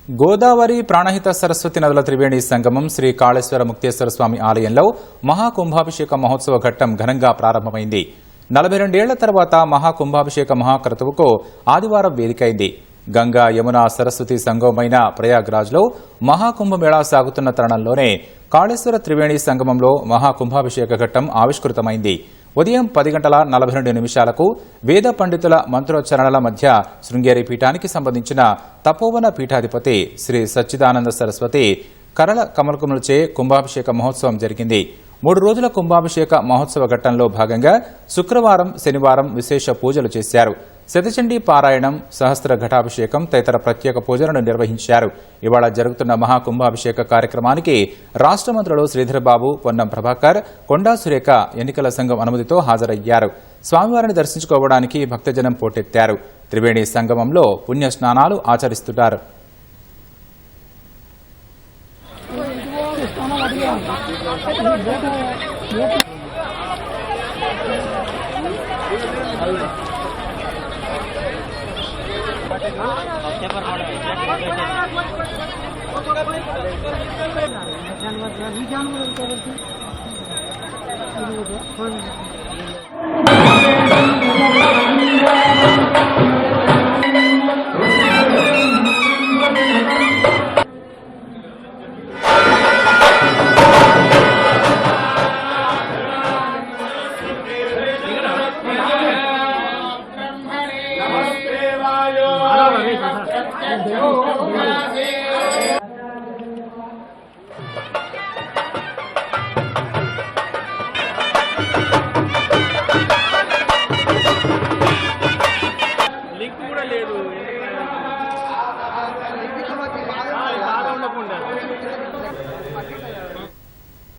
గోదావరి ప్రాణహిత సరస్వతి నదుల త్రివేణి సంగమం శ్రీ కాళేశ్వర ముక్తేశ్వర స్వామి ఆలయంలో మహాకుంభాభిషేక మహోత్సవ ఘట్టం ఘనంగా ప్రారంభమైంది. 42 ఏళ్ల తర్వాత మహాకుంభాభిషేక మహాక్రతువుకు ఆదివారం వేదికైంది. గంగా యమున సరస్వతి సంగమమైన ప్రయాగ్రాజ్లో మహాకుంభమేళా సాగుతున్న తరుణంలోనే కాళేశ్వర త్రివేణి సంగమంలో మహాకుంభాభిషేక ఘట్టం ఆవిష్కృతమైంది. ఉదయం 10:42 వేద పండితుల మంత్రోచ్చరణల మధ్య శృంగేరి పీఠానికి సంబంధించిన తపోవన పీఠాధిపతి శ్రీ సచ్చిదానంద సరస్వతి కరళ కమలకుములచే కుంభాభిషేక మహోత్సవం జరిగింది. 3 రోజుల కుంభాభిషేక మహోత్సవ ఘట్టంలో భాగంగా శుక్రవారం, శనివారం విశేష పూజలు చేశారు. శతచండీ పారాయణం, సహస్ర ఘటాభిషేకం తదితర ప్రత్యేక పూజలను నిర్వహించారు. ఇవాళ జరుగుతున్న మహాకుంభాభిషేక కార్యక్రమానికి రాష్ట్ర మంత్రులు శ్రీధర్బాబు, పొన్నం ప్రభాకర్, కొండా సురేఖ ఎన్నికల సంఘం అనుమతితో హాజరయ్యారు. స్వామివారిని దర్శించుకోవడానికి భక్తజనం పోటెత్తారు. త్రివేణి సంగమంలో పుణ్య స్నానాలు ఆచరిస్తున్నారు.